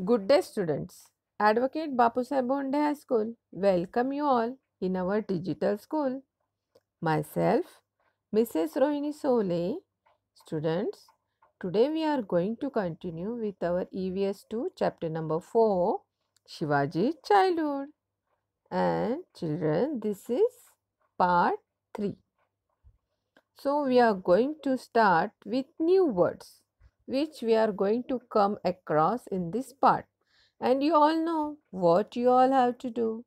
Good day, students. Advocate Bapusaheb Bonde High School welcome you all in our digital school. Myself, Mrs. Rohini Sole. Students, today we are going to continue with our EVS 2 chapter number 4, Shivaji's childhood. And children, this is part 3. So we are going to start with new words which we are going to come across in this part. And you all know what you all have to do.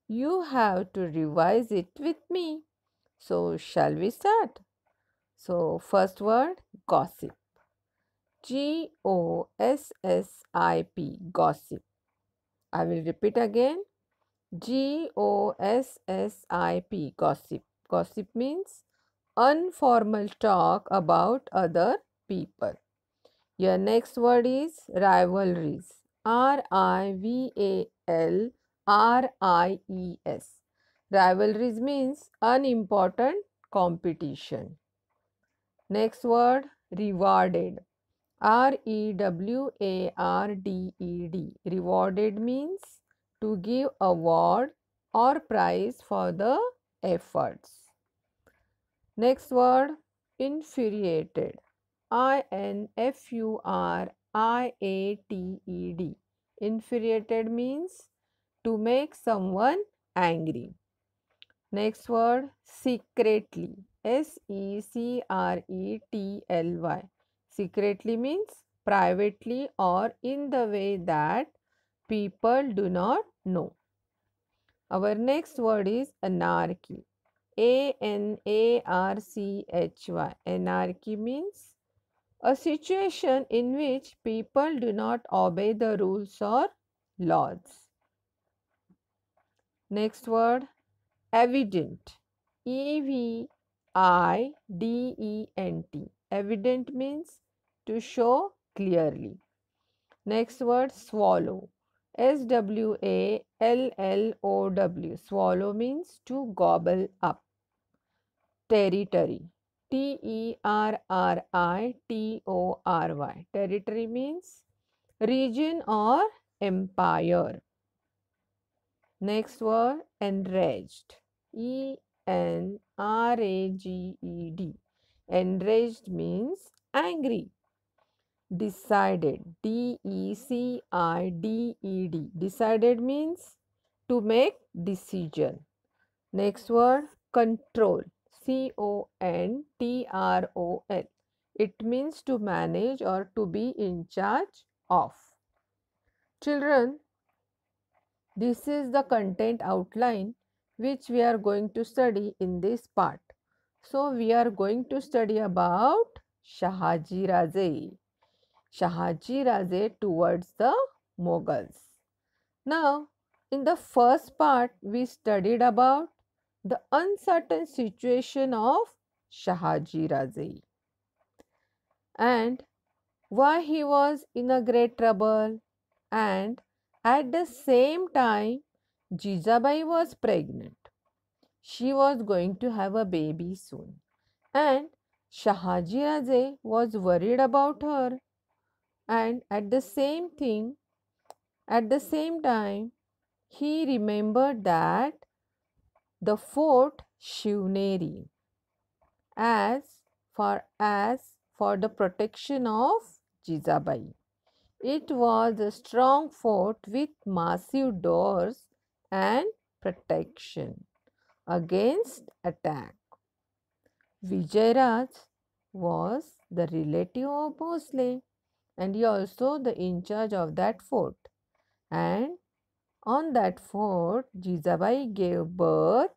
You have to revise it with me. So shall we start? So first word, gossip. Gossip, gossip. I will repeat again. Gossip, gossip. Gossip means informal talk about other people. Your next word is rivalries. Rivalries. Rivalries means unimportant competition. Next word rewarded. Rewarded. Rewarded means to give award or prize for the efforts. Next word infuriated. Infuriated. Infuriated means to make someone angry. Next word secretly. Secretly. Secretly means privately or in the way that people do not know. Our next word is anarchy. Anarchy. Anarchy means a situation in which people do not obey the rules or laws. Next word evident. Evident. Evident means to show clearly. Next word swallow. Swallow. Swallow means to gobble up. Territory. Territory. Territory means region or empire. Next word enraged. Enraged. Enraged means angry. Decided. Decided. Decided means to make decision. Next word control. Control. It means to manage or to be in charge of. Children, this is the content outline which we are going to study in this part. So we are going to study about Shahaji Raje. Shahaji Raje towards the Mughals. Now, in the first part, we studied about the uncertain situation of Shahaji Raje and why he was in a great trouble, and at the same time Jijabai was pregnant. She was going to have a baby soon, and Shahaji Raje was worried about her, and at the same time he remembered that the fort Shivneri as for the protection of Jijabai. It was a strong fort with massive doors and protection against attack. Vijayaraj was the relative of Bhosle and he also the in charge of that fort. And on that fort, Jijabai gave birth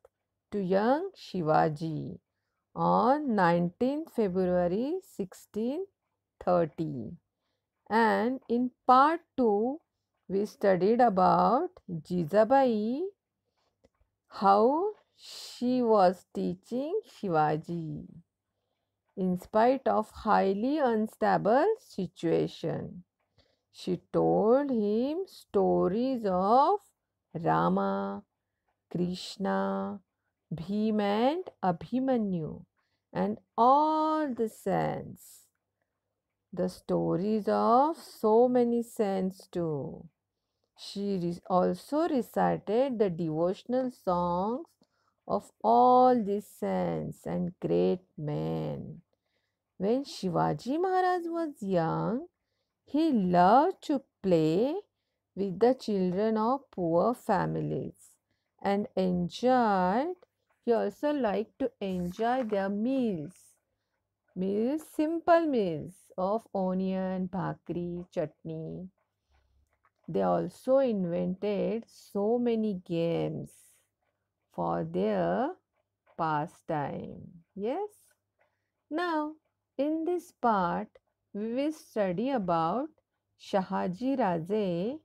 to young Shivaji on 19th February 1630. And in part 2, we studied about Jijabai, how she was teaching Shivaji in spite of highly unstable situation. She told him stories of Rama, Krishna, Bhima and Abhimanyu and all the saints. the stories of so many saints too. She also recited the devotional songs of all these saints and great men. When Shivaji Maharaj was young, he loved to play with the children of poor families and enjoyed. He also liked to enjoy their meals, simple meals of onion, bhakri, chutney. They also invented so many games for their pastime. Yes. Now, in this part, we will study about Shahaji Raje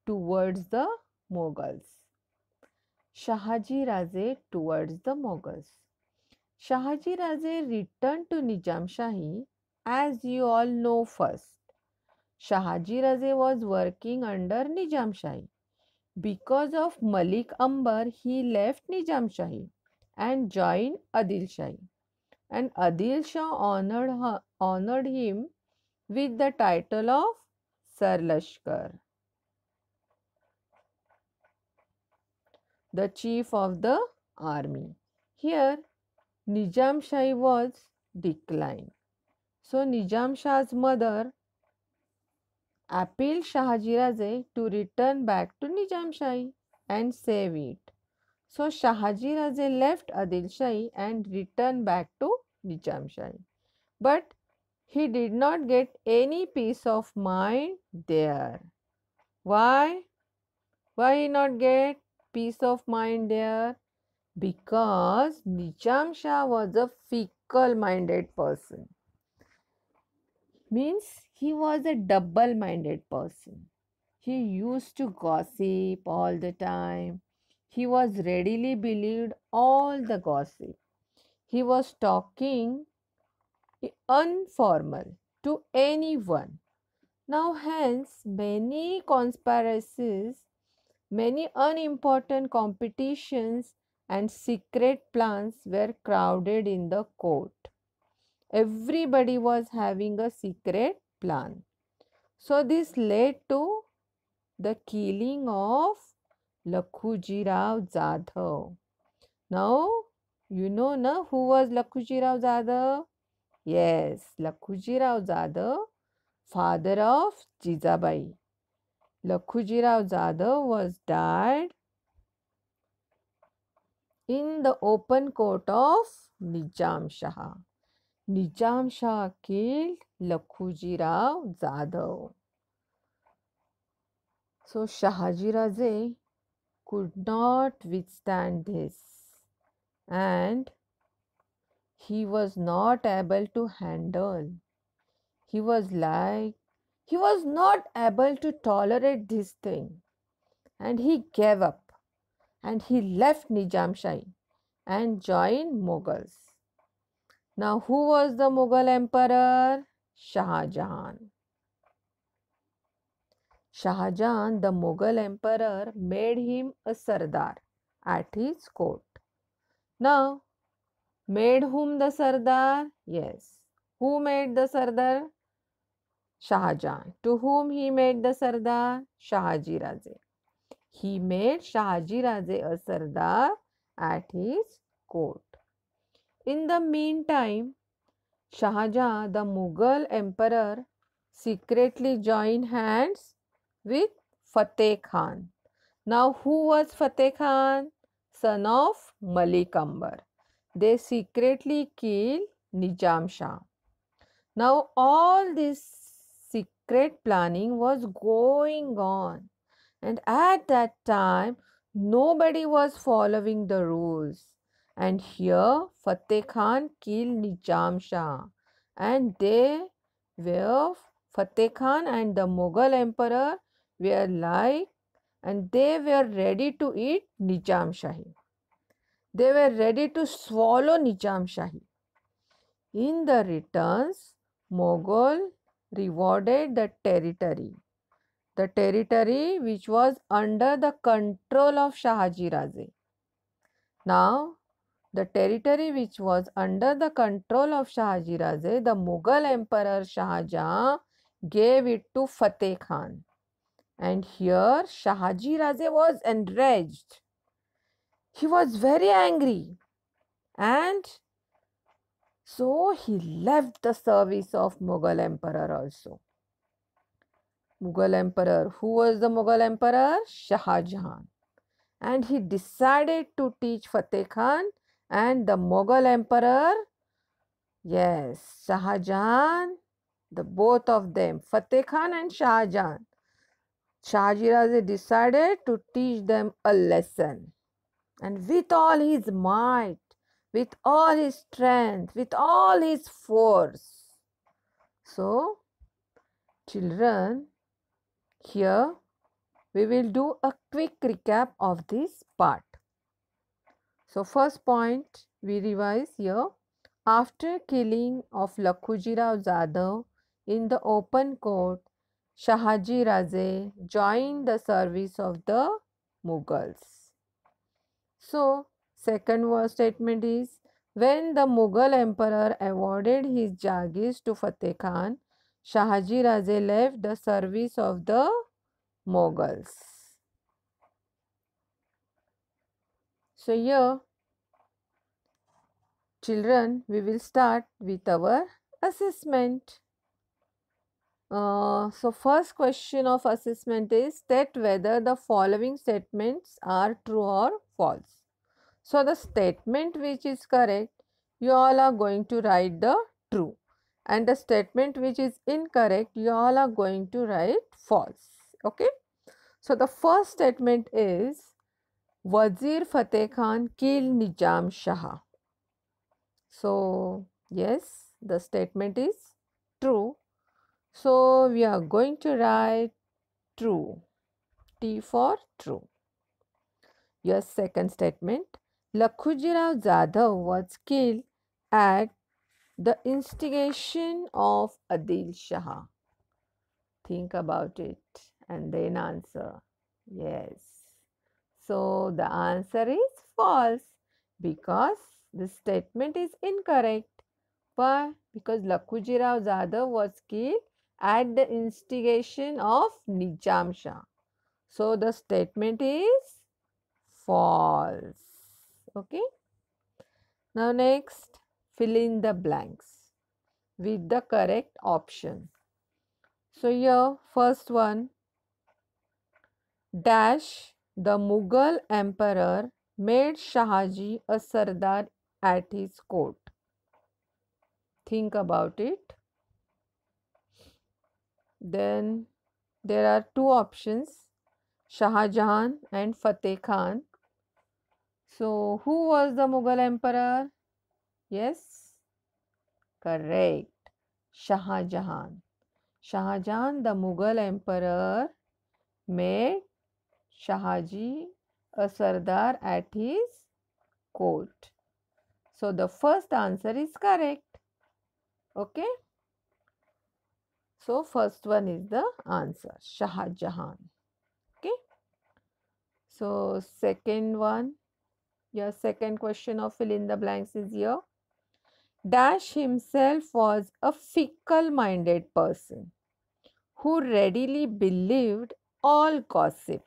towards the Mughals. Shahaji Raje towards the Mughals. Shahaji Raje returned to Nizam Shahi, as you all know first. Shahaji Raje was working under Nizam Shahi. Because of Malik Ambar, he left Nizam Shahi and joined Adil Shahi. And Adil Shah honored him with the title of Sar Lashkar, the chief of the army. Here, Nizam Shahi was declined. So, Nizam Shah's mother appealed Shahaji Raje to return back to Nizam Shahi and save it. So, Shahaji Raje left Adil Shahi and returned back to Nizam Shahi. But he did not get any peace of mind there. Why? Why he not get peace of mind there? Because Nizam Shah was a fickle-minded person. Means he was a double-minded person. He used to gossip all the time. He was readily believed all the gossip. He was talking informal to anyone. Now, hence, many conspiracies, many unimportant competitions, and secret plans were crowded in the court. Everybody was having a secret plan. So, this led to the killing of Lakhuji Rao Jadhav. Now, you know na, who was Lakhuji Rao Jadhav? Yes, Lakhuji Rao Jadhav, father of Jijabai. Lakhuji Rao Jadhav was died in the open court of Nizam Shah. Nizam Shah killed Lakhuji Rao Jadhav. So Shahaji Raje could not withstand this, and he was not able to handle. He was not able to tolerate this thing, and he gave up and he left Nizam Shahi and joined Mughals. Now, who was the Mughal emperor? Shah Jahan. Shah Jahan, the Mughal emperor, made him a Sardar at his court. Now, made whom the Sardar? Yes. Who made the Sardar? Shah Jahan. To whom he made the Sardar? Shahaji Raje. He made Shahaji Raje a Sardar at his court. In the meantime, Shah Jahan, the Mughal emperor, secretly joined hands with Fateh Khan. Now, who was Fateh Khan? Son of Malik Ambar. They secretly killed Nizam Shah. Now, all this secret planning was going on, and at that time, nobody was following the rules. And here, Fateh Khan killed Nizam Shah, and they were Fateh Khan and the Mughal emperor were like, and they were ready to eat Nizam Shahi. They were ready to swallow Nizam Shahi. In the returns, Mughal rewarded the territory which was under the control of Shahaji Raje. Now, the territory which was under the control of Shahaji Raje, the Mughal Emperor Shah Jahan gave it to Fateh Khan. And here Shahaji Raje was enraged. He was very angry, and so he left the service of Mughal Emperor also. Mughal Emperor. Who was the Mughal Emperor? Shah Jahan. And he decided to teach Fateh Khan and the Mughal Emperor. Yes, Shah Jahan, the both of them, Fateh Khan and Shah Jahan. Shahaji Raje decided to teach them a lesson. And with all his might, with all his strength, with all his force. So, children, here we will do a quick recap of this part. So, first point we revise here. After killing of Lakhuji Rao Jadhav in the open court, Shahaji Raje joined the service of the Mughals. So, second statement is, when the Mughal emperor awarded his Jagirs to Fateh Khan, Shahaji Raje left the service of the Mughals. So, here, children, we will start with our assessment. So, first question of assessment is state whether the following statements are true or false. So, the statement which is correct, you all are going to write the true, and the statement which is incorrect, you all are going to write false. Okay. So, the first statement is Wazir Fateh Khan killed Nizam Shah. So, yes, the statement is true. So, we are going to write true. T for true. Your second statement, Lakhuji Rao Jadhav was killed at the instigation of Adil Shah. Think about it and then answer. Yes. So, the answer is false because the statement is incorrect. Why? Because Lakhuji Rao Jadhav was killed at the instigation of Nizam Shah. So, the statement is false. Okay. Now, next, fill in the blanks with the correct option. So, here, first one, dash, the Mughal emperor made Shahaji a Sardar at his court. Think about it. Then there are two options, Shah Jahan and Fateh Khan. So, who was the Mughal emperor? Yes, correct. Shah Jahan. Shah Jahan, the Mughal emperor, made Shahaji a Sardar at his court. So, the first answer is correct. Okay. So, first one is the answer, Shah Jahan. Okay. So, second one, your second question of fill in the blanks is here. Dash himself was a fickle-minded person who readily believed all gossip.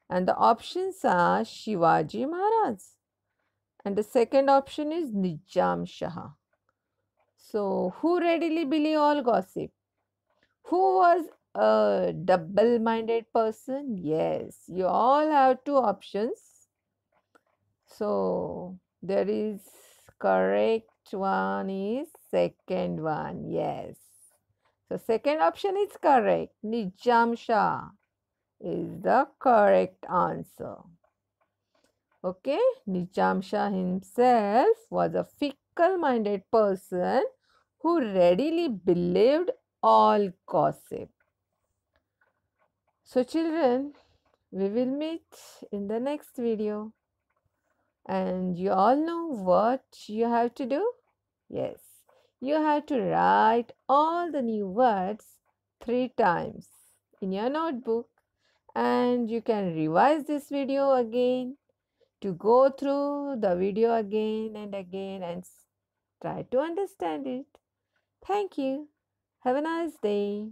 And the options are Shivaji Maharaj. And the second option is Nizam Shah. So, who readily believe all gossip? Who was a double-minded person? Yes, you all have two options. So, there is correct one is second one. Yes. So, second option is correct. Nizam Shah is the correct answer. Okay. Nizam Shah himself was a fickle-minded person who readily believed all gossip. So, children, we will meet in the next video. And you all know what you have to do? Yes, you have to write all the new words 3 times in your notebook, and you can revise this video again to go through the video again and again and try to understand it. Thank you. Have a nice day.